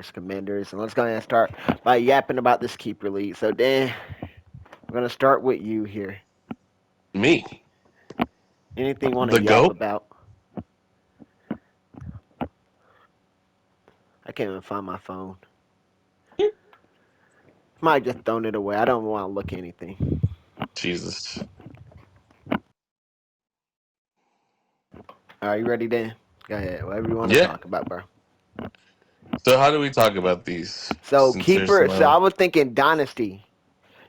Commanders, and let's go ahead and start by yapping about this keeper league. So, Dan, we're gonna start with you here. Me, Anything you want to the yap goat. about? I can't even find my phone. Might just thrown it away. I don't want to look at anything. Jesus. Are you ready, Dan? Go ahead. Whatever you want to Yeah. talk about, bro. So how do we talk about these? So Since there's keeper. So I no. was thinking dynasty.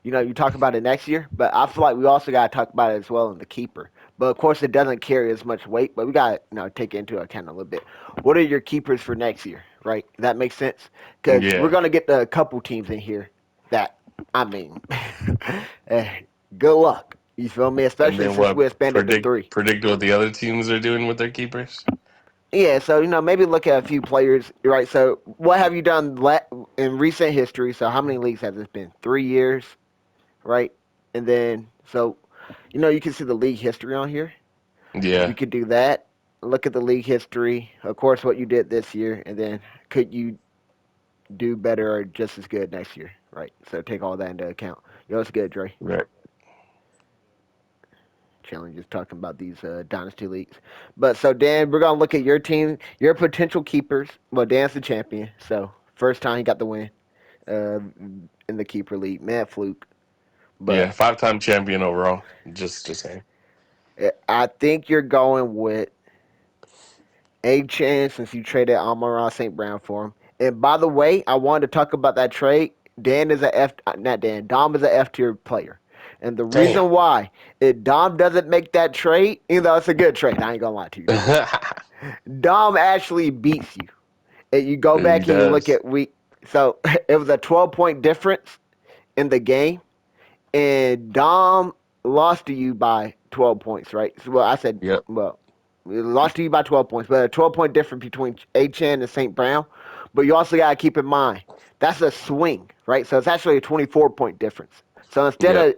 You talk about it next year, but I feel like we also got to talk about it as well in the keeper. But of course, it doesn't carry as much weight. But we got to take it into account a little bit. What are your keepers for next year? Right? That makes sense because we're Yeah. gonna get a couple teams in here that I mean, eh, good luck. You feel me? And Especially then since what? we expanded to Predict three. predict what the other teams are doing with their keepers. Yeah, so maybe look at a few players, right? So what have you done in recent history? So how many leagues has this been? 3 years, right? And then you can see the league history on here. We Yeah. could do that. Look at the league history, of course, what you did this year, and then could you do better or just as good next year, right? So take all that into account. It's good, Dre. Right. Challenges talking about these dynasty leagues. But so Dan, we're gonna look at your team, your potential keepers. Well, Dan's the champion, so first time he got the win uh, in the keeper league. Matt Fluke, but Yeah. 5-time champion overall. Just saying. I think you're going with A Chan since you traded Amon St. Brown for him. And by the way, I wanted to talk about that trade. Dan is a F, not Dan. Dom is a F tier player, and the Damn. reason why if Dom doesn't make that trade, even though it's a good trade, I ain't gonna lie to you, Dom. Dom actually beats you. And you go He back and you look does. at so it was a 12-point difference in the game, and Dom lost to you by 12 points, right? So, well, I said, Yep. well, we lost to you by 12 points, but a 12-point difference between Achan and St. Brown. But you also got to keep in mind that's a swing, right? So it's actually a 24-point difference. So instead Yep. of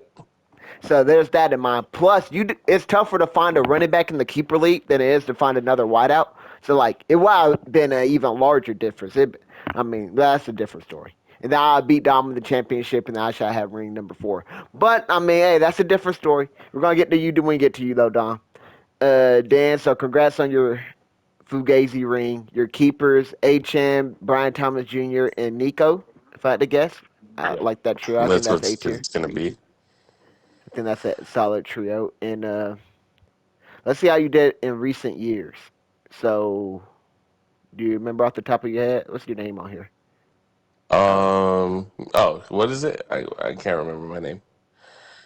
so there's that in mind. Plus, it's tougher to find a running back in the keeper league than it is to find another wideout. So like it would have been an even larger difference. I mean, that's a different story. And then I beat Dom in the championship, and I should have ring number 4. But I mean, hey, that's a different story. We're gonna get to you when we get to you though, Dom. Dan, so congrats on your Fugazi ring. Your keepers, HM, Brian Thomas Jr., and Nico. If I had to guess, I Yep. like that trio. I think That's that's what A tier. it's gonna be. I think that's a solid trio. And let's see how you did in recent years. So, do you remember off the top of your head? What's your name on here? Oh, what is it? I can't remember my name.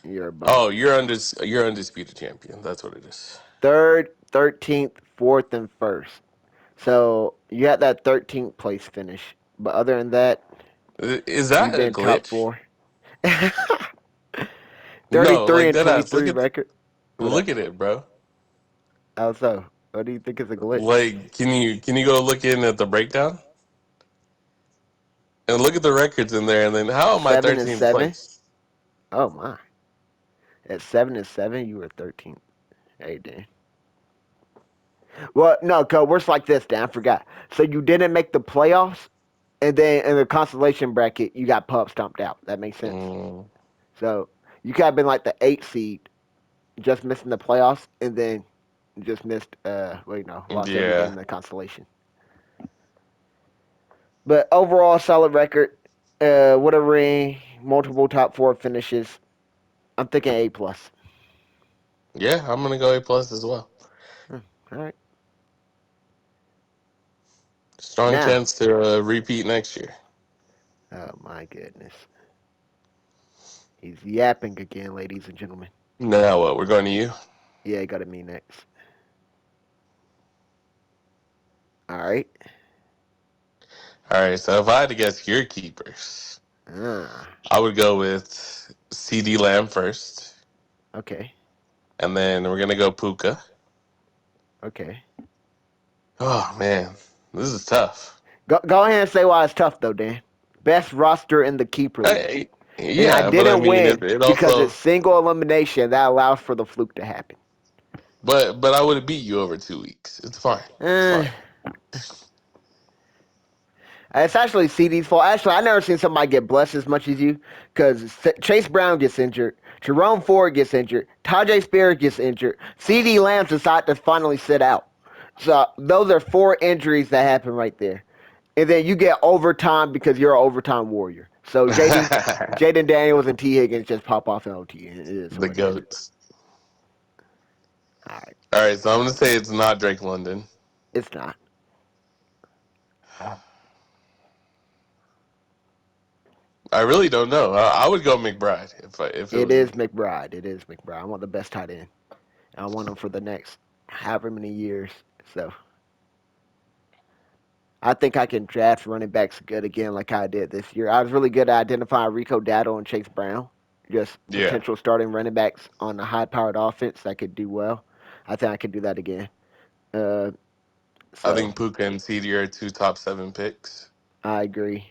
You're about Oh, you're undisputed champion. That's what it is. third, 13th, fourth, and first. So you had that 13th place finish. But other than that, Is you've that a been top glitch? four. No, 33 like and that ass. 23 record. What Look up? at it, bro. How so? What do you think is a glitch? Like, can you go look in at the breakdown and look at the records in there, and then how am I 7 and 13th 7? place? Oh my. At 7 and 7, you were 13th. Hey, Dan. Well, no, cause worse like this, Dan. I forgot. So you didn't make the playoffs, and then in the consolation bracket, you got pub stomped out. That makes sense. Mm, So you could have been like the 8th seed, just missing the playoffs, and then just missed. Lost every game yeah, in the consolation. But overall, solid record. With a ring, multiple top 4 finishes. I'm thinking A plus. yeah. I'm gonna go A+ as well. All right. Strong Now, chance to repeat next year. oh my goodness, he's yapping again, ladies and gentlemen. Now what? We're going to you. Yeah, got to me next. All right. All right. So if I had to guess your keepers, Ah, I would go with CD Lamb first, okay. and then we're gonna go Puka. Okay. Oh man, this is tough. Go ahead and say why it's tough though, Dan. Best roster in the keeper league, and I Yeah, but I didn't mean, win it because it's also, single elimination that allows for the fluke to happen. but I would have beat you over 2 weeks. It's fine. It's Uh, fine. It's actually CD's fault. Actually, I never seen somebody get blessed as much as you, because Chase Brown gets injured, Jerome Ford gets injured, Tajay Spears gets injured, CD Lamb decided to finally sit out. So those are 4 injuries that happen right there, and then you get overtime because you're an overtime warrior. So Jaden Daniels and T Higgins just pop off in OT, and it is The what it is. goats. All right, All right, so I'm gonna say it's not Drake London. it's not. I really don't know. I would go McBride if it It was is me. McBride. It is McBride. I want the best tight end. I want him for the next however many years. So I think I can draft running backs good again like I did this year. I was really good at identifying Rico Dowdle and Chase Brown, just Yeah, potential starting running backs on a high-powered offense that could do well. I think I could do that again. Uh, I so think Puka and CD are 2 top 7 picks. I agree.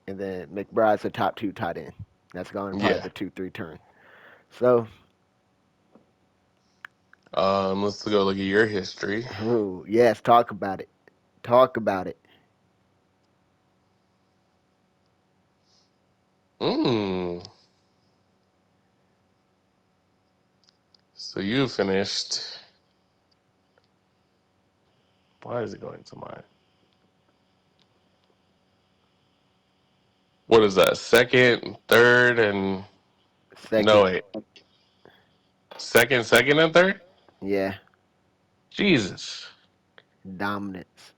And then McBride's a top 2 tight end. That's going probably Yeah. the 2-3 turn. So, Let's go look at your history. ooh, yes, talk about it. Talk about it. Mm. So you finished. Why is it going to mine? What is that? Second, third, and no Second, wait. Second, and third. yeah, Jesus, dominance.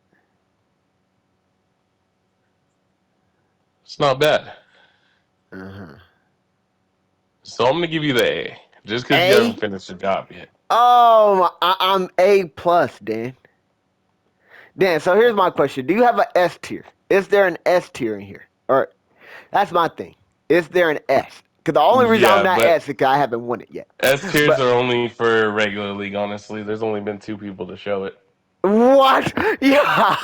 it's not bad. Uh-huh. So I'm gonna give you the A, just because you A? haven't finished the job yet. Oh, I'm A plus, Dan. Dan, so here's my question. Do you have an S tier? Is there an S tier in here? Or that's my thing. Is there an S? Because the only reason I'm Yeah, not but S is because I haven't won it yet. S tiers But are only for regular league. Honestly, there's only been 2 people to show it. what? Yeah.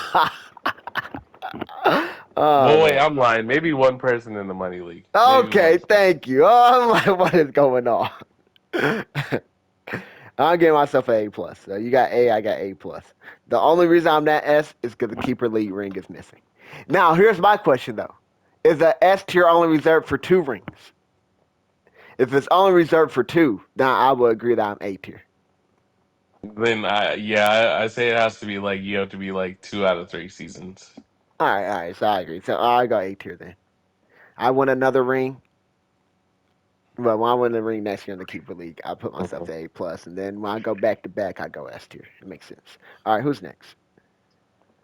Oh Well, wait, man. I'm lying. Maybe one person in the money league. Maybe Okay, one. thank you. Oh, I'm like, what is going on? I'm giving myself an A plus. So you got A, I got A plus. The only reason I'm not S is because the keeper league ring is missing. Now, here's my question though: is the S tier only reserved for 2 rings? If it's only reserved for 2, then I will agree that I'm A tier. Then I say it has to be like you have to be like 2 out of 3 seasons. All right. So I agree. So I got A tier then. I win another ring. Well, when I win the ring next year in the keeper league, I put myself Mhm. to A plus, and then when I go back to back, I go S tier. It makes sense. All right, who's next?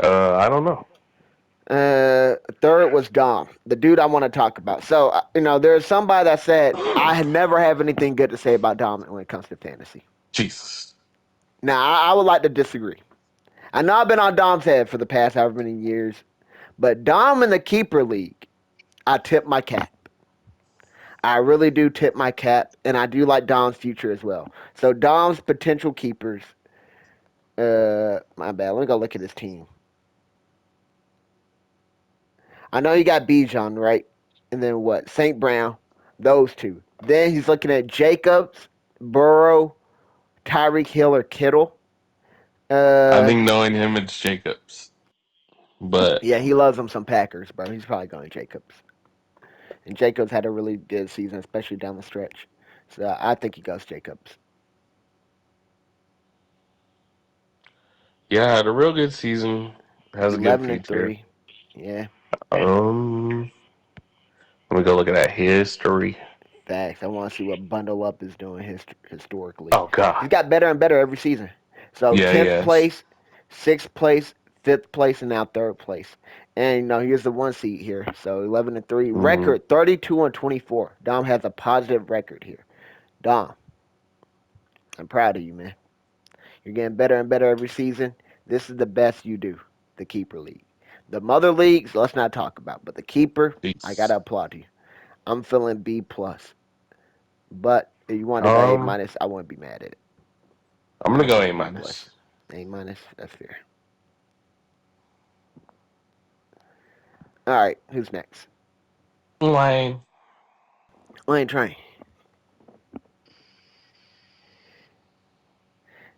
I don't know. Third was Dom, the dude I want to talk about. So, there's somebody that said I had never have anything good to say about Dom when it comes to fantasy. Jesus. Now, I would like to disagree. I know I've been on Dom's head for the past however many years, but Dom in the keeper league, I tip my cap. I really do tip my cap, and I do like Dom's future as well. So Dom's potential keepers. My bad. Let me go look at his team. I know he got Bijan, right? And then what? St. Brown. Those 2. Then he's looking at Jacobs, Burrow, Tyreek Hill, or Kittle. I Uh, think knowing him, it's Jacobs. But yeah, he loves him some Packers, bro. He's probably going Jacobs. And Jacobs had a really good season, especially down the stretch. So I think he goes Jacobs. yeah, had a real good season. Has a good 11 and future. 3. Yeah, Um, Let me go look at that history. facts. I want to see what Bundle Up is doing historically. Oh God. He's got better and better every season. So Yeah, 10th yes. place, 6th place, 5th place, and now 3rd place. And here's the 1 seed here. So 11 and 3 Hmm. record, 32 and 24. Dom has a positive record here. Dom, I'm proud of you, man. You're getting better and better every season. This is the best you do, the keeper league. The mother leagues, let's not talk about. But the keeper, I Jeez. gotta applaud you. I'm feeling B plus. But if you wanted to go A Um, minus, I wouldn't be mad at it. I'm I gonna go give A you B plus. minus. A minus, that's fair. All right, who's next? Lane. Lane Train.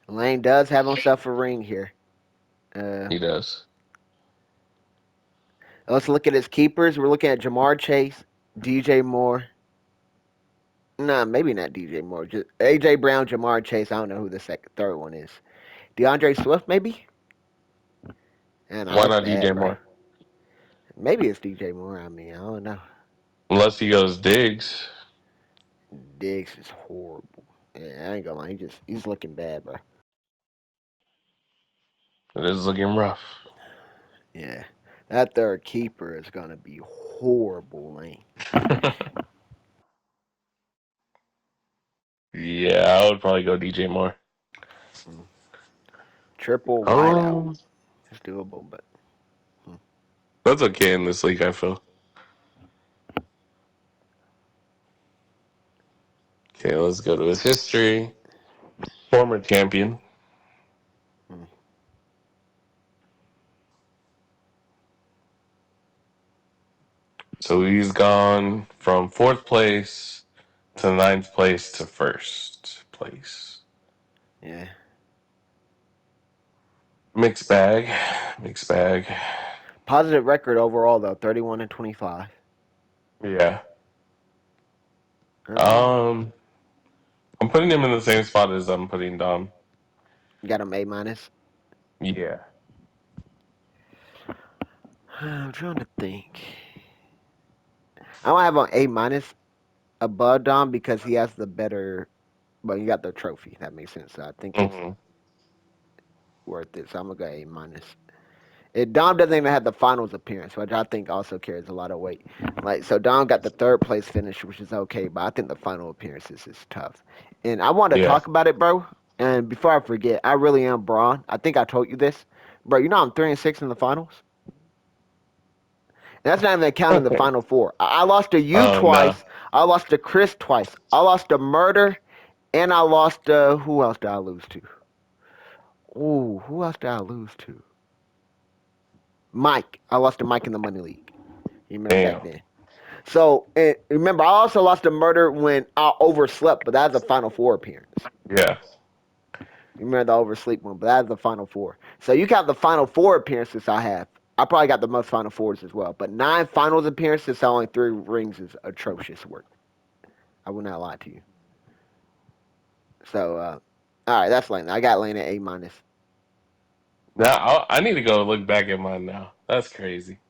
Lane does have himself a ring here. Uh, He does. Let's look at his keepers. We're looking at Jamar Chase, DJ Moore. Nah, maybe not DJ Moore. Just AJ Brown, Jamar Chase. I don't know who the third one is. DeAndre Swift, maybe. And no, Why that's not DJ bad, bro. Moore? Maybe it's DJ Moore. I mean, I don't know. Unless he goes Diggs. Diggs is horrible. Yeah, I ain't gonna lie. He's looking bad, bro. It is looking rough. Yeah, that third keeper is gonna be horrible, man. Yeah, I would probably go DJ Moore. Mm. Triple wideout. Um, It's doable, but mm. that's okay in this league, I feel. Okay, let's go to his history. Former champion. Mm. So he's gone from fourth place to ninth place to first place. Yeah. Mixed bag. Mixed bag. Positive record overall though, 31-25. Yeah. I mean, Um, I'm putting him in the same spot as I'm putting Dom. you got him A minus. Yeah. I'm trying to think. I don't have an A minus above Dom because he has the better. Well, you got the trophy. That makes sense. So I think it's Hmm. worth it. So I'm gonna go A minus. Dom doesn't even have the finals appearance, which I think also carries a lot of weight. Like so, Dom got the third place finish, which is okay, but I think the final appearances is tough. And I want to Yeah. talk about it, bro. And before I forget, I really am Braun. I think I told you this, bro. You know I'm 3-6 in the finals. And that's not even counting the final four. I lost to you Oh no. twice. I lost to Chris twice. I lost to Murder, and I lost to who else did I lose to? Ooh, who else did I lose to? Mike. I lost to Mike in the Money League. You remember back Damn. then? So and remember, I also lost to Murder when I overslept, but that's a Final Four appearance. Yeah. You remember the oversleep one, but that's the Final Four. So you count the Final Four appearances I have. I probably got the most Final Fours as well. But 9 finals appearances, only 3 rings is atrocious work. I will not lie to you. So, all right, that's Lane. I got Lane at A minus. Now I need to go look back at mine now. That's crazy.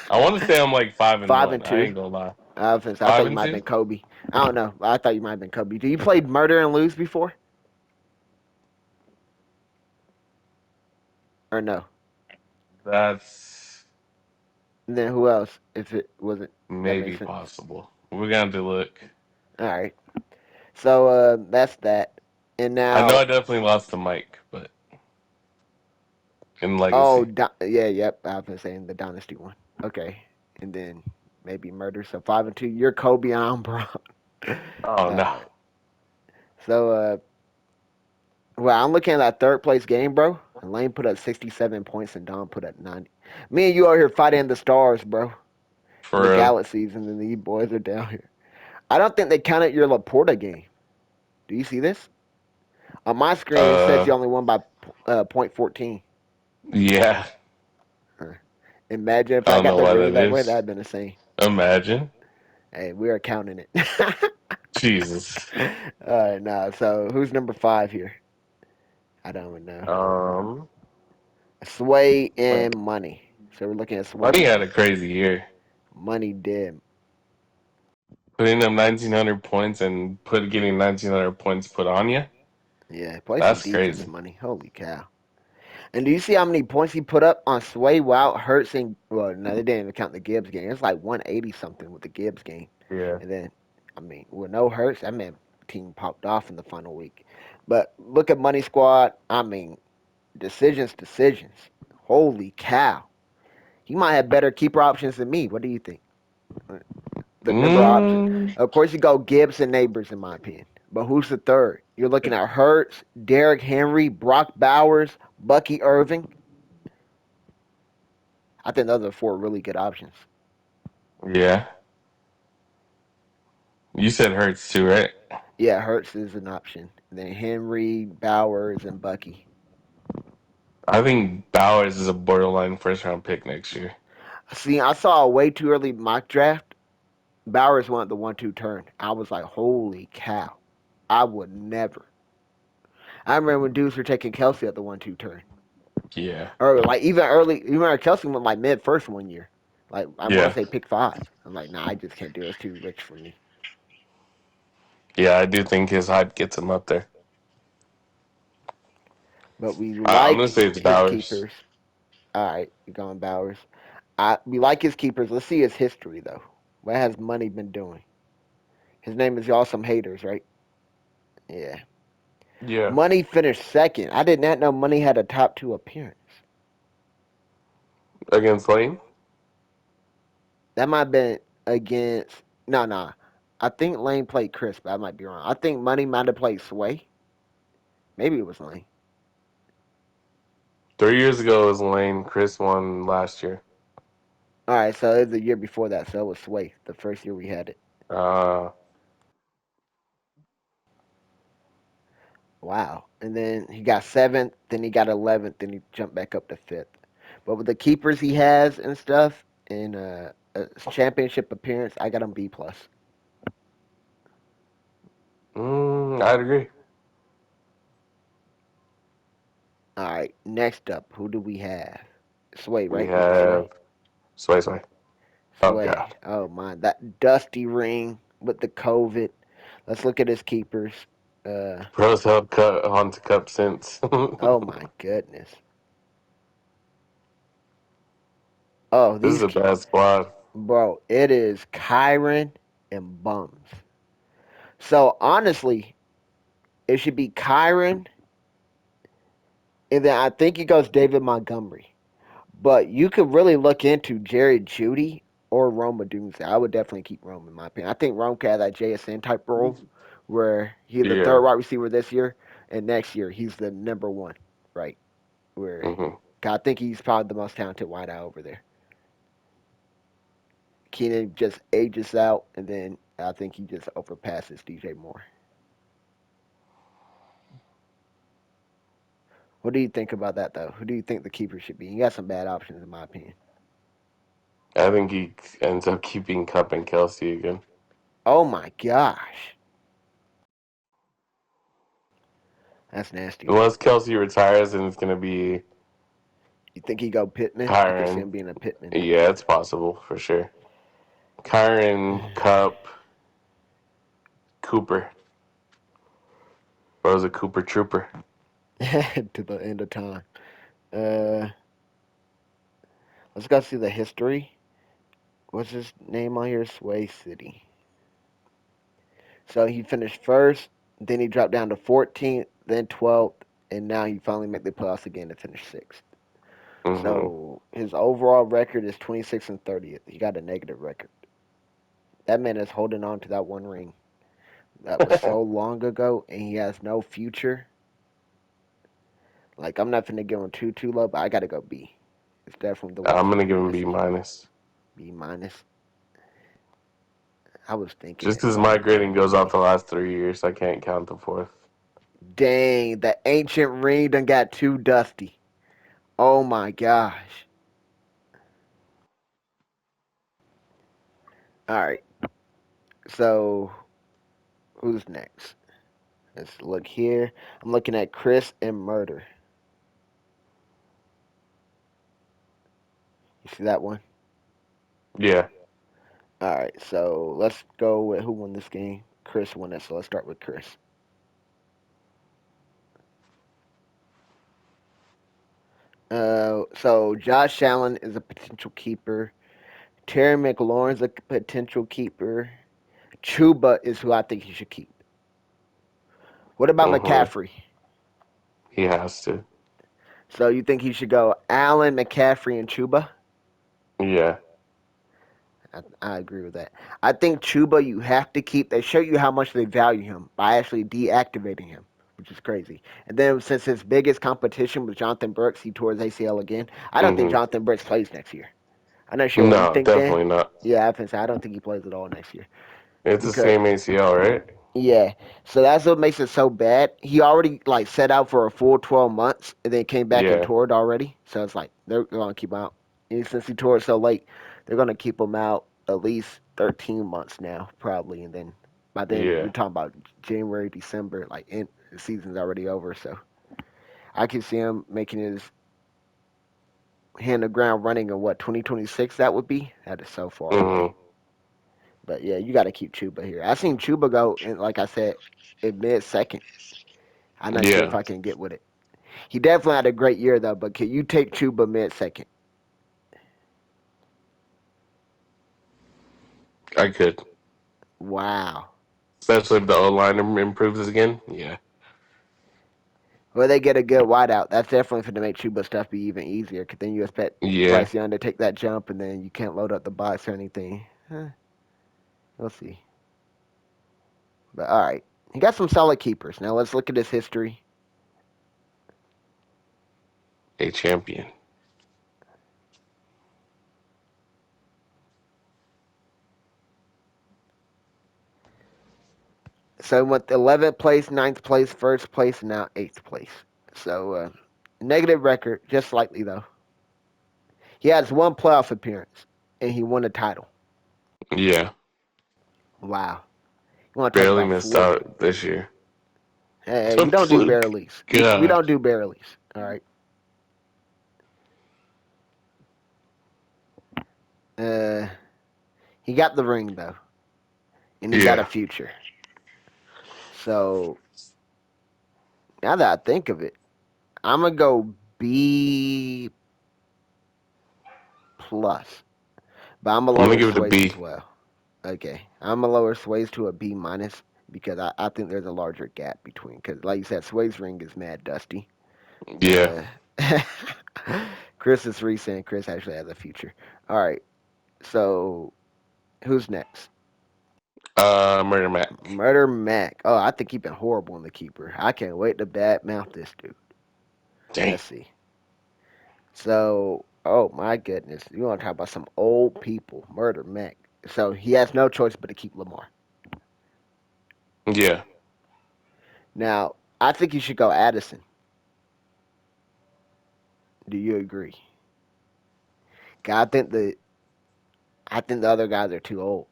I want to say I'm like 5 5-1. and I 2. ain't gonna lie. I Five thought you and might have two. been Kobe. I don't know. I thought you might have been Kobe. Do you play Murder and Lose before or no? That's And then who else? If it wasn't, that maybe makes sense. possible. We're gonna have to look. All right. So that's that. And I know now, I definitely lost to Mike, but in oh, Legacy. yeah, yep. I've been saying the Dynasty one. Okay. And then maybe Murder. So 5 and 2. You're Kobe and I'm Braun. All Oh no. right. So well, I'm looking at that third place game, bro. And Lane put up 67 points and Don put up 90. Me and you are here fighting the stars, bro, and the For real. galaxies, and then these boys are down here. I don't think they counted your Laporta game. Do you see this? On my screen, it says Uh you only won by point 14. yeah. Huh. Imagine if I I don't got know the why ring that that way, is. that'd been insane. Imagine. Hey, we are counting it. Jesus. All right, now, so who's number 5 here? I don't even know. Um Sway and Money. So we're looking at Sway Buddy and had a Money. crazy year. Money did. Putting up 1900 points and getting 1900 points put on you. Yeah, play some That's defense, crazy. Money. Holy cow. And do you see how many points he put up on Sway without Hurts and well, no, they didn't even count the Gibbs game. It's like 180 something with the Gibbs game. Yeah. And then, I mean, with no Hurts, that man team popped off in the final week. But look at Money Squad. I mean, decisions. Holy cow. He might have better keeper options than me. What do you think? The number of options. Mm, Of course, you go Gibbs and Neighbors, in my opinion. But who's the third? You're looking at Hurts, Derrick Henry, Brock Bowers, Bucky Irving. I think those are 4 really good options. yeah. You said Hurts too, right? Yeah, Hurts is an option. And then Henry, Bowers, and Bucky. I think Bowers is a borderline first round pick next year. See, I saw a way too early mock draft. Bowers wanted the 1-2 turn. I was like, holy cow. I would never. I remember when dudes were taking Kelsey at the 1-2 turn. Yeah. Or like even early, even when Kelsey went like mid first one year. Like I want to Yeah. say pick 5. I'm like, nah, I just can't do it. It's too rich for me. Yeah, I do think his hype gets him up there. But we I'm gonna like say it's his Bowers. keepers. All right, you're going Bowers. We like his keepers. Let's see his history though. What has Money been doing? His name is Y'all Some Haters, right? Yeah. Yeah. Money finished second. I did not know Money had a top 2 appearance. Against Lane? That might have been against. No, no. I think Lane played Chris, but I might be wrong. I think Money might have played Sway. Maybe it was Lane. 3 years ago was Lane. Chris won last year. All right, so it was the year before that, so it was Sway, the first year we had it. Uh, Wow. And then he got 7th, then he got 11th, then he jumped back up to 5th. But with the keepers he has and stuff, and championship appearance, I got him B plus. I'd agree. All right, next up, who do we have? Sway, We right? Is it have Sway? Sway. Oh Sway. god. Oh my, that dusty ring with the COVID. Let's look at his keepers. Uh, Bros held cut on to cup since. oh my goodness. Oh, This is these, a bad squad. bro, it is Kyron and Bums. So honestly, it should be Kyron, and then I think it goes David Montgomery. But you could really look into Jared Judy or Rome Odunze. I would definitely keep Rome in my opinion. I think Rome could have that JSN type role where he's the third Yeah. wide receiver this year, and next year he's the number one, right? Where hmm I think he's probably the most talented wideout over there. Keenan just ages out, and then I think he just overpasses DJ Moore. What do you think about that, though? Who do you think the keeper should be? He got some bad options, in my opinion. I think he ends up keeping Cup and Kelsey again. Oh my gosh, that's nasty work. Unless Kelsey retires, then it's gonna be You think he go Pittman? I could see Kyron. him being a Pittman. Yeah, it's possible for sure. Kyron, Cup, Cooper. Or was it Cooper Trooper? To the end of time. Uh, let's go see the history. What's his name on here? Sway City. So he finished first, then he dropped down to 14th, then 12th, and now he finally made the playoffs again to finish 6th. hmm So his overall record is 26 and 30th. He got a negative record. That man is holding on to that one ring. That was so long ago, and he has no future. Like I'm not finna give him too low, but I gotta go B. It's definitely the I'm worst gonna keeper give in him this B league. minus. B minus. I was thinking Just that he because might my have been grading an goes off A. the last 3 years, I can't count the fourth. Dang, the ancient ring done got too dusty. Oh my gosh. All right. So who's next? Let's look here. I'm looking at Chris and Murder. You see that one? Yeah. All right. So let's go with who won this game. Chris won it. So let's start with Chris. So Josh Allen is a potential keeper. Terry McLaurin's a potential keeper. Chuba is who I think he should keep. What about hmm McCaffrey? He has to. So you think he should go Allen, McCaffrey, and Chuba? Yeah. I agree with that. I think Chuba you have to keep. They show you how much they value him by actually deactivating him, which is crazy. And then since his biggest competition was Jonathan Brooks, he tore his ACL again. I don't think hmm Jonathan Brooks plays next year. I'm not sure what you No, think, Dan. definitely not. Yeah, I think so. I don't think he plays at all next year It's the because same ACL, right? yeah. So that's what makes it so bad. He already like set out for a full 12 months and then came back and Yeah. toured already. So it's like they're gonna keep him out. Since he tore it so late, they're gonna keep him out at least 13 months now, probably, and then by then Yeah. you're talking about January, December, like the season's already over. So I can see him making his hand the ground running in what 2026 that would be. That is so far away. Hmm. But yeah, you got to keep Chuba here. I seen Chuba go, and like I said, in mid second. I'm not sure if Yeah, I can get with it. He definitely had a great year though. But can you take Chuba mid second? I could. Wow. Especially if the O line improves again. Yeah. Well, they get a good wideout. That's definitely going to make Chuba stuff be even easier. Cause then you expect Yeah. Bryce Young to take that jump, and then you can't load up the box or anything. Huh, we'll see. But all right, he got some solid keepers. Now let's look at his history. A champion. So he went 11th place, ninth place, first place, and now 8th place. So negative record, just slightly though. He has one playoff appearance, and he won a title. Yeah. Wow. You want to talk Barely about missed fluke? out this year. Hey, The we don't do fluke. barrelies. We God. don't do barrelies. All right. Uh, he got the ring though, and he got a Yeah. future. So now that I think of it, I'm gonna go B plus, but I'm gonna I'm gonna lower give it a Sways B. as well. Okay, I'm gonna lower Sways to a B minus because I think there's a larger gap between. Because like you said, Sways ring is mad dusty. Yeah. Uh, Chris is recent. Chris actually has a future. All right, so who's next? Murder Mac. Murder Mac. Oh, I think he's been horrible in the keeper. I can't wait to bad mouth this dude. Dang. Let's see. So, oh my goodness, you want to talk about some old people? Murder Mac. So he has no choice but to keep Lamar. Yeah. Now, I think you should go Addison. Do you agree? 'Cause I think the other guys are too old.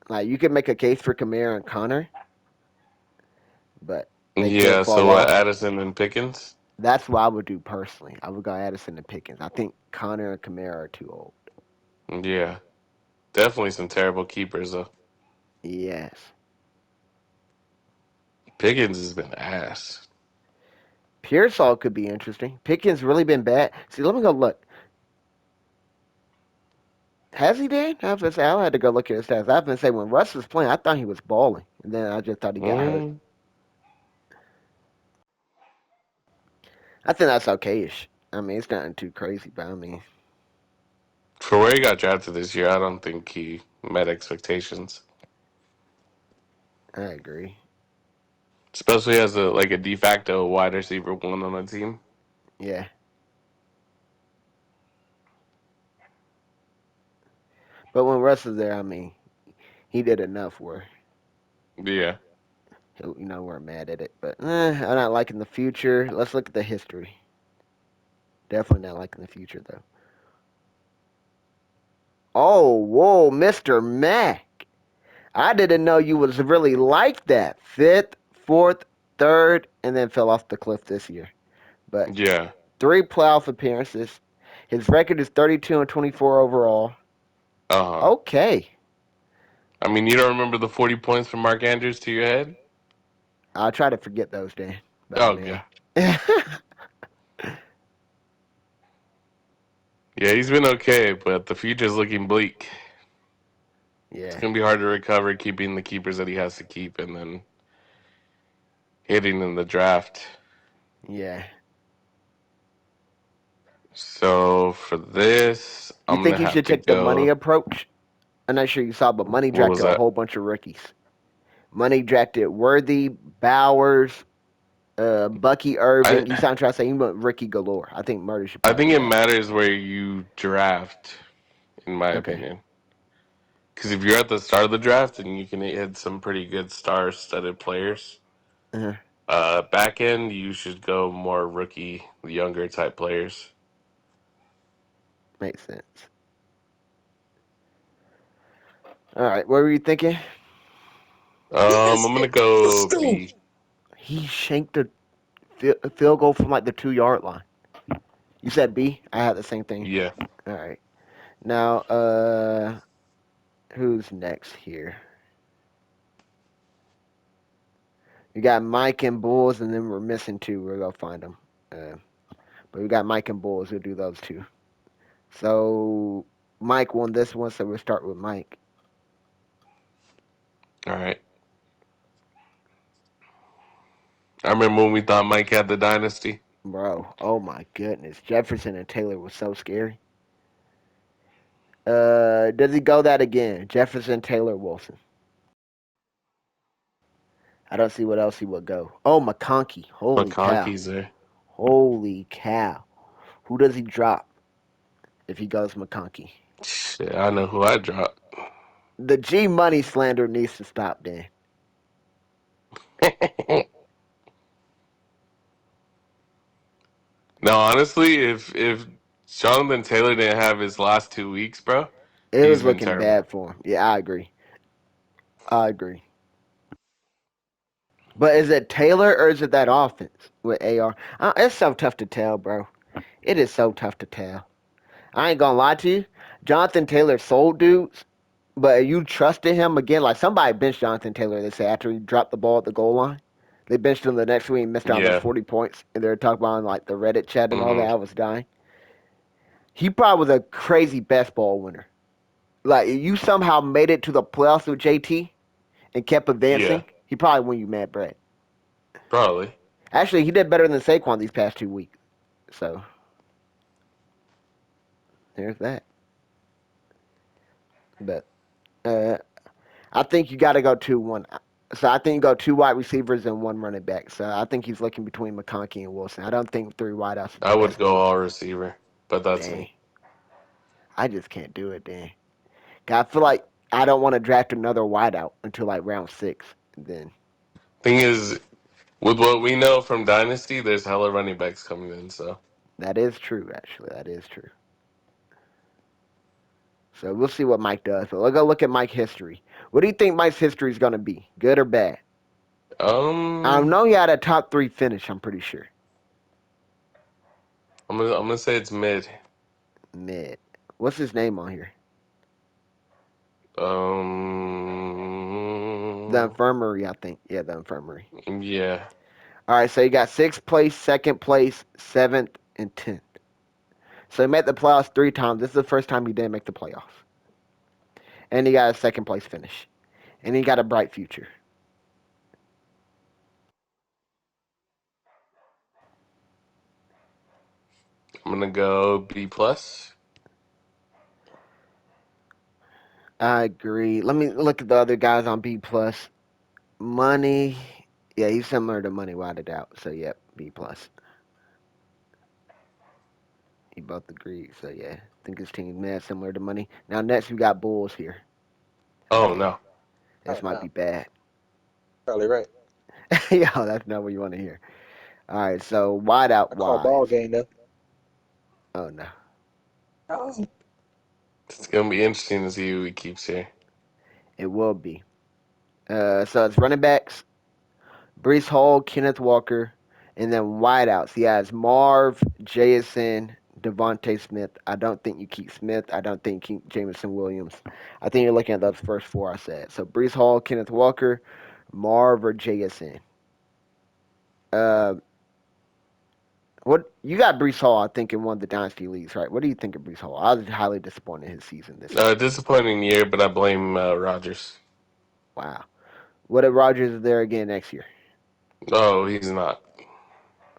Like you can make a case for Kamara and Connor, but they could Yeah. So fall what? off. Addison and Pickens. That's what I would do personally. I would go Addison and Pickens. I think Connor and Kamara are too old. Yeah. Definitely some terrible keepers though. Yes. Pickens has been ass. Pearsall could be interesting. Pickens really been bad. See, let me go look. Has he been? I had to go look at his stats. I've been saying when Russ was playing, I thought he was balling, and then I just thought he got hurt. Mm. I think that's okayish. I mean, it's nothing too crazy, but I mean, For where he got drafted this year, I don't think he met expectations. I agree. Especially as a de facto wide receiver one on the team. Yeah, but when Russ was there, I mean, he did enough where Yeah. we're mad at it. But I'm not liking the future. Let's look at the history. Definitely not liking the future though. Oh, whoa, Mr. Mac. I didn't know you was really like that. Fifth, fourth, third, and then fell off the cliff this year. But Yeah. three playoff appearances. His record is 32 and 24 overall. Uh huh. Okay. I mean, you don't remember the 40 points from Mark Andrews to your head? I'll try to forget those, Dan. But I Oh, mean, yeah. Yeah, he's been okay, but the future's looking bleak. It's yeah, going to be hard to recover keeping the keepers that he has to keep and then hitting in the draft. yeah. So for this, You I'm going think to he have should to take the money go. approach? I'm not sure you saw, but Money What was drafted a that? whole bunch of rookies. Money drafted Worthy, Bowers, Bucky I Irving. You sound trying to say you want Ricky Galore. I think Murder should I probably think do it that. matters where you draft, in my Okay. opinion. Because if you're at the start of the draft and you can hit some pretty good star-studded players, Uh-huh. back end you should go more rookie, younger type players. Makes sense. All right, what were you thinking? I'm gonna go Still, B. He shanked a field goal from like the 2 yard line. You said B. I had the same thing. Yeah. All right. Now, who's next here? We got Mike and Bulls, and then we're missing two. We're gonna find them. Uh, but we got Mike and Bulls. We'll do those two. So Mike won this one, so we'll start with Mike. All right. I remember when we thought Mike had the dynasty. Bro, oh my goodness. Jefferson and Taylor was so scary. Does he go that again? Jefferson, Taylor, Wilson. I don't see what else he would go. Oh, McConkey. Holy cow. McConkey's there. Holy cow. Who does he drop if he goes McConkey? Shit, I know who I dropped. The G Money slander needs to stop then. No, honestly, if Jonathan Taylor didn't have his last 2 weeks, bro, It he's was been looking terrible. bad for him. Yeah, I agree. I agree. But is it Taylor or is it that offense with AR? It's so tough to tell, bro. It is so tough to tell. I ain't gonna lie to you. Jonathan Taylor sold dudes, but you trusted him again. Like somebody benched Jonathan Taylor, they say, after he dropped the ball at the goal line. They benched him the next week and missed out on those Yeah. 40 points. And they're talking about like the Reddit chat and all Hmm. that. I was dying. He probably was a crazy best ball winner. Like, you somehow made it to the playoffs with JT and kept Yeah. advancing, he probably won you mad bread. Probably. Actually, he did better than Saquon these past 2 weeks. So, there's that. But, uh, I think you got to go 2-1. So I think you go two wide receivers and one running back. So I think he's looking between McConkey and Wilson. I don't think three wideouts is the I would best go move. all receiver, but that's Dang, me. I just can't do it. Dang, I feel like I don't want to draft another wideout until like round 6. And then Thing is, with what we know from Dynasty, there's hella running backs coming in, so that is true. Actually, that is true. So we'll see what Mike does. But let's go look at Mike's history. What do you think Mike's history is going to be? Good or bad? I um know he had a top 3 finish. I'm pretty sure. I'm gonna say it's mid. Mid. What's his name on here? The Um infirmary, I think. Yeah, the infirmary. yeah. All right, so you got sixth place, second place, seventh, and 10th. So he made the playoffs 3 times. This is the first time he didn't make the playoffs. And he got a second place finish. And he got a bright future. I'm gonna go B plus. I agree. Let me look at the other guys on B plus. Money. Yeah, he's similar to Money without a doubt. So yep, B plus. He both agreed. So yeah, I think his team mad similar to Money. Now next we got Bulls here. Oh Oh yeah, no. this oh might no, be bad. probably right. Yo, that's not what you want to hear. All right, so wide out I call ball wise. game though. Oh no, Oh, It's gonna be interesting to see who he keeps here. it will be. So it's running backs: Brees Hall, Kenneth Walker, and then wideouts. He has Marv, Jason, Devontae Smith. I don't think you keep Smith. I don't think you keep Jameson Williams. I think you're looking at those first 4 I said. So Brees Hall, Kenneth Walker, Marv, or Jason. Uh, what you got Brees Hall? I think in one of the dynasty leagues, right? What do you think of Brees Hall? I was highly disappointed in his season this year. Disappointing year, but I blame Rodgers. Wow. What if Rodgers is there again next year? Oh, he's not.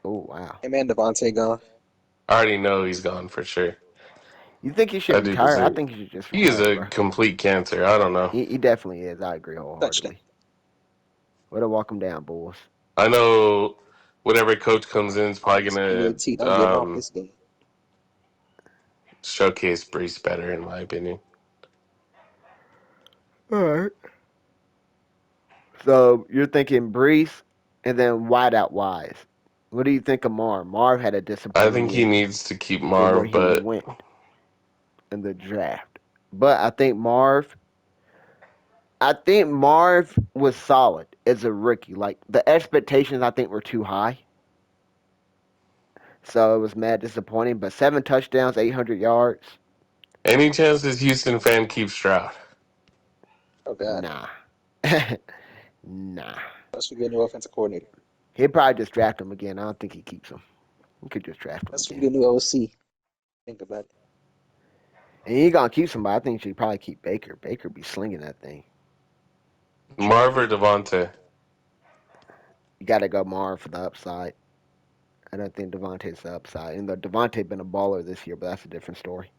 Oh wow. him and Devontae gone. I already know he's gone for sure. You think he should That dude is retire? I a think he should just he is retire, a bro. complete cancer. I don't know. He definitely is. I agree Touchdown. wholeheartedly. Way to walk him down, Bulls. I know whatever coach comes in is probably Minus gonna PAT. I'm getting off this game. showcase Brees better, in my opinion. All right. So you're thinking Brees, and then wideout wise, what do you think of Marv? Marv had a I disappointing think he year needs to keep for where Marv, he but went in the draft. But I think Marv I think Marv was solid as a rookie. Like the expectations, I think were too high, so it was mad disappointing. But 7 touchdowns, 800 yards. Any chance this Houston fan keeps Stroud? Oh God. Nah, nah. Unless we get a new offensive coordinator. He'd probably just draft him again. I don't think he keeps him. He could just draft him Unless we again. get a new OC. Think about it. And he gonna keep somebody. I think he should probably keep Baker. Baker be slinging that thing. Marv or Devontae? You gotta go Marv for the upside. I don't think Devontae's the upside. And though Devontae been a baller this year, but that's a different story.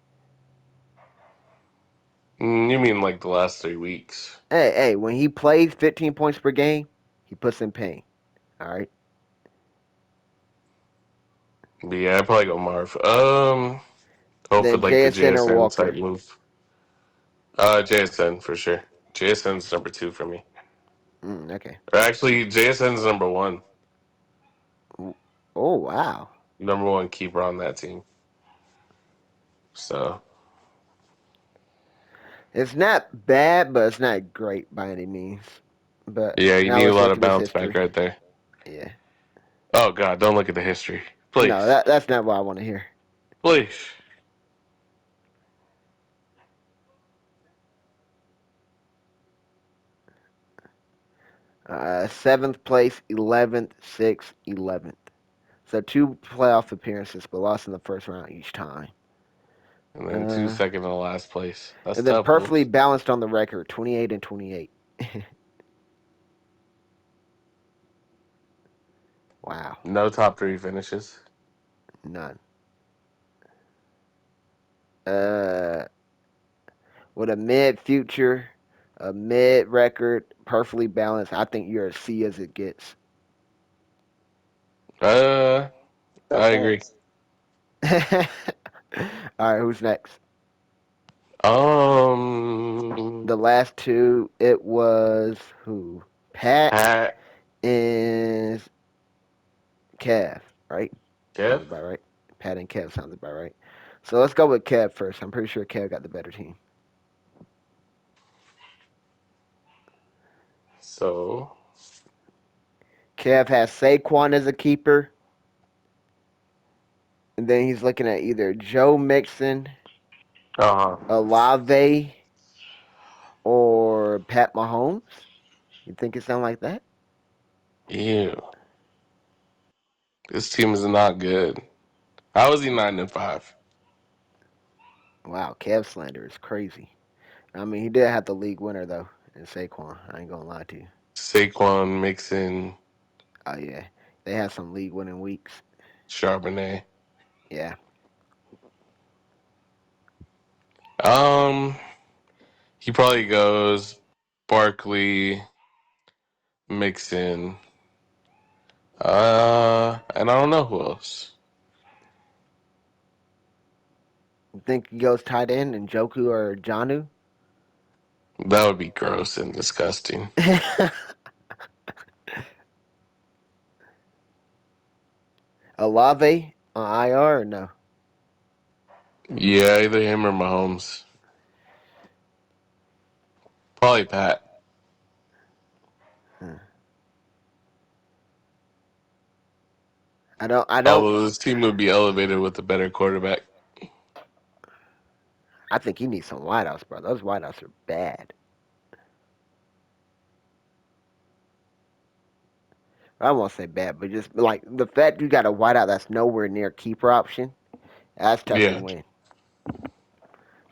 You mean like the last 3 weeks? Hey, when he plays 15 points per game, he puts in pain. All right. But yeah, I'd probably go Marv. And Hope for then like the JSN or JSN Walker. type move. JSN for sure. JSN's number 2 for me. Okay. Or actually, JSN's number 1. Oh wow. Number 1 keeper on that team. So It's not bad, but it's not great by any means. But yeah, you now need a let's lot look of at his bounce back history. right there. Yeah. Oh God, don't look at the history, No, please, that's not what I want to hear. please. Seventh place, 11th, 6th, 11th. So 2 playoff appearances, but lost in the first round each time. And then 2 Uh, second in the last place. That's and then tough perfectly moves. balanced on the record, 28 and 28. Wow, No top 3 finishes. none. Uh, with a mid future, a mid record, perfectly balanced. I think you're a C as it gets. Uh, I Tough agree. ass. All right, who's next? Um, The last two, it was who? Pat Pat, and Kev, right? Kev. Sounds about right. Pat and Kev sounds about right. So let's go with Kev first. I'm pretty sure Kev got the better team. So, Kev has Saquon as a keeper, and then he's looking at either Joe Mixon, uh, Olave, or Pat Mahomes. You think it sounds like that? ew, this team is not good. How is he 9-5? Wow, Kev slander is crazy. I mean, he did have the league winner though in Saquon. I ain't gonna lie to you. Saquon, Mixon, Oh yeah, they had some league winning weeks. Charbonnet. Yeah, Um, he probably goes Barkley, Mixon. And I don't know who else. you think he goes tight end and Joku or Janu? That would be gross and disgusting. Olave on IR or no? Yeah, either him or Mahomes. Probably Pat. Huh. I don't. Although this team would be elevated with a better quarterback. I think he needs some wideouts, bro. Those wideouts are bad. I won't say bad, but just like the fact you got a wideout that's nowhere near keeper option, that's tough to Yeah. win.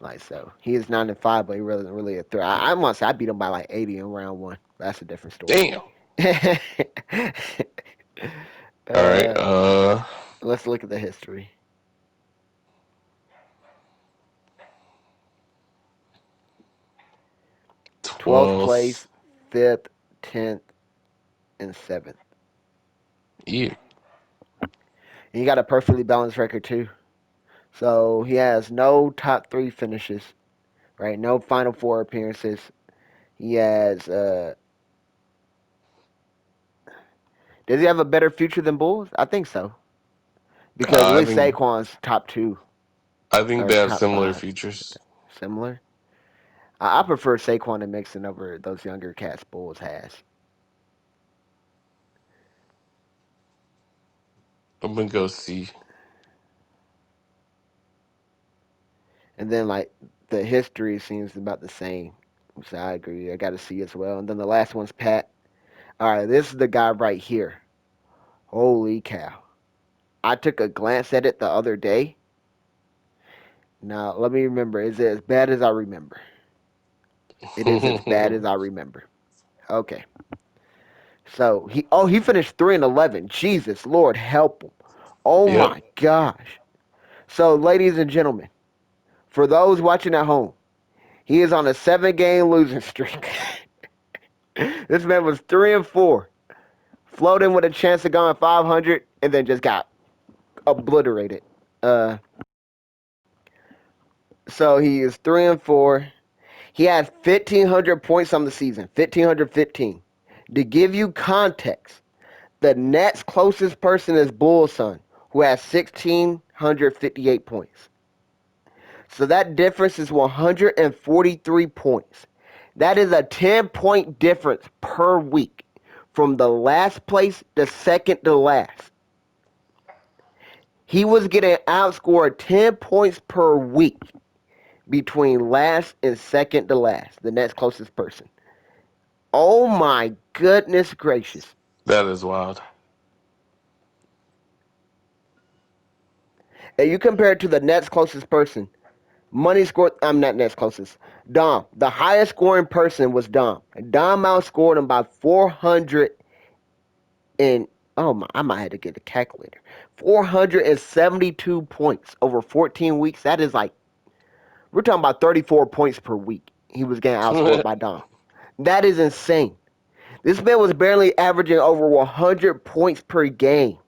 Like so, he is 9-5, but he really a threat. I want to say I beat him by like 80 in round one. That's a different story. Damn. All right. uh, let's look at the history. 12th 12th. place, 5th, 10th, and 7th. Ew. And he got a perfectly balanced record too. So he has no top three finishes, right? No Final Four appearances. He has. Does he have a better future than Bulls? I think so, because at I least think Saquon's top two I think or they have top similar five, features. similar. I prefer Saquon and Mixon over those younger cats Bulls has. I'm gonna go see. And then like the history seems about the same. So I agree. I got to see as well. And then the last one's Pat. All right, this is the guy right here. Holy cow! I took a glance at it the other day. Now let me remember. Is it as bad as I remember? It is as bad as I remember. Okay. So he finished 3-11. Jesus Lord help him. Oh Yep. my gosh. So ladies and gentlemen, for those watching at home, he is on a 7-game losing streak. This man was 3-4, floating with a chance of going 500, and then just got obliterated. So he is 3-4. He had 1,500 points on the season, 1,515. To give you context, the next closest person is Bull's son, who has 1,658 points. So that difference is 143 points. That is a 10-point difference per week from the last place to second to last. He was getting outscored 10 points per week between last and second to last, the next closest person. Oh my goodness gracious. That is wild. And you compare it to the next closest person. Money scored, I'm not next closest. Dom. The highest scoring person was Dom. Dom outscored him by 400 and, oh my, I might have to get a calculator. 472 points over 14 weeks. That is like, we're talking about 34 points per week. He was getting outscored by Dom. That is insane. This man was barely averaging over 100 points per game.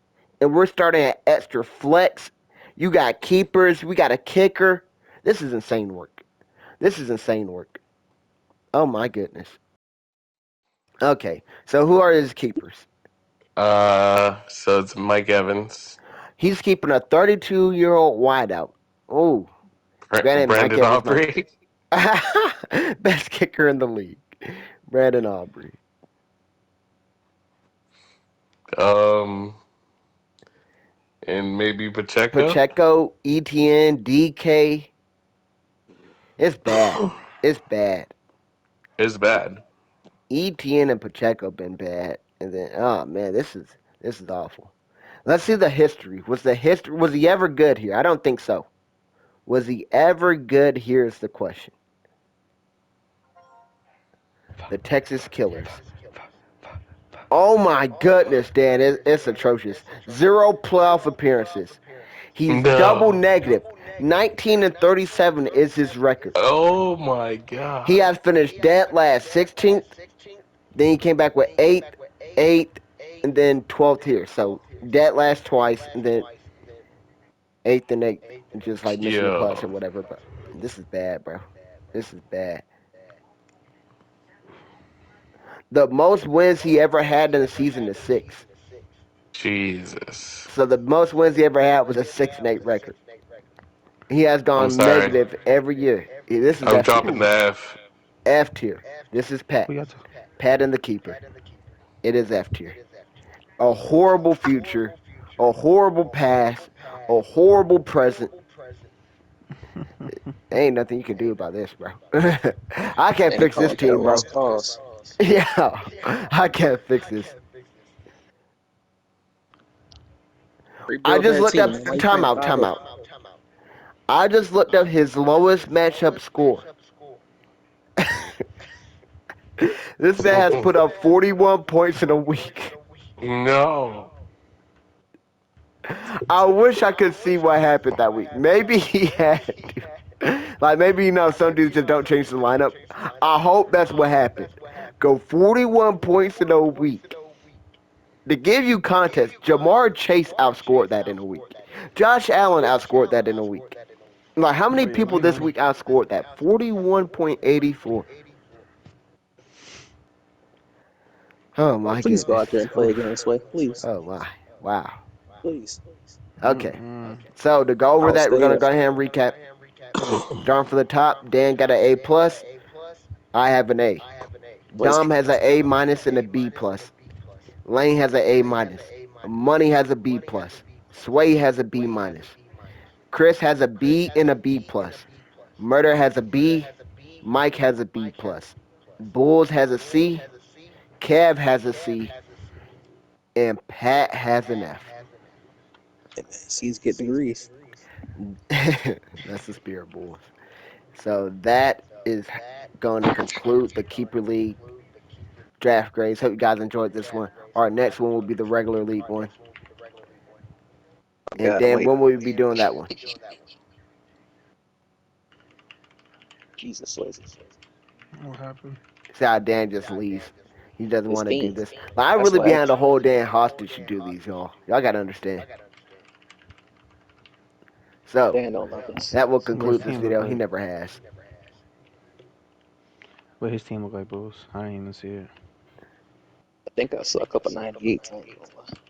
And we're starting at extra flex. You got keepers. We got a kicker. This is insane work. This is insane work. Oh my goodness. Okay, so who are his keepers? So it's Mike Evans, He's keeping a 32-year-old wideout. Oh, granted, Mike Brandon Evans might Aubrey. best kicker in the league. Brandon Aubrey. Um, and maybe Pacheco. Pacheco, ETN, DK. It's bad. It's bad. Is bad. ETN and Pacheco been bad. And then oh man, this is awful. Let's see the history. Was he ever good here? I don't think so. Was he ever good? Here's the question. The Texas Killers. Oh my goodness, Dan, it's atrocious. 0 playoff appearances. He's double No. negative. 19-37 is his record. Oh my He god. has finished dead last 16th. Then he came back with 8th, and then 12th here. So dead last twice, and then 8th and 8th, just like missing the playoffs or Yo. whatever. But this is bad, bro. This is bad. The most wins he ever had in a season is 6. Jesus. So the most wins he ever had was a 6-8 record. He has I'm gone sorry. negative every year. This is I'm F tier. dropping the F. F tier. This is Pat. We got to. Pat and the keeper. It is F tier. A horrible future, a horrible past, a horrible present. Ain't nothing you can do about this, bro. I can't And fix this call got a team, bro. lost cause. Yeah, I can't fix this. I Rebuild just that looked team. up. Man. Why you Time playing out. 5-0? I just looked up his lowest matchup score. This man has put up 41 points in a week. No. I wish I could see what happened that week. Maybe he had to. Like, maybe, some dudes just don't change the lineup. I hope that's what happened. Go 41 points in a week. To give you context, Jamar Chase outscored that in a week. Josh Allen outscored that in a week. Like, how many Oh, yeah, people you this know. week outscored that? 41.84. Oh, my Please go goodness. out there and play Oof. again this way. Please. Oh, my. Wow. Please. Okay. Mm-mm. So, to go over I'll that, we're stay going to there. go ahead and recap. Starting for the top, Dan got an A+. I have an A. What's Dom has an A minus and a B plus. Lane has an A minus. Money has a B plus. Sway has a B minus. Chris has a B and a B plus. Murder has a B. Mike has a B plus. Bulls has a C. Kev has a C. And Pat has an F. C's get degrees? That's the Spirit Bulls. So that is going to conclude the Keeper League draft grades. Hope you guys enjoyed this one. Our next one will be the regular league one. Oh And God, I'm Dan, waiting. when will we be doing that one? Jesus, lazy. What happened? See how Dan just leaves. He doesn't His want to do team. this. Like, I That's really why. behind the whole Dan hostage to do these, y'all. Y'all got to understand. So, Dan don't love us. that will What his conclude this team look video. He like? never has. What his team look like, Bulls? I didn't even see it. I think I saw a couple 98s. I ain't gonna lie.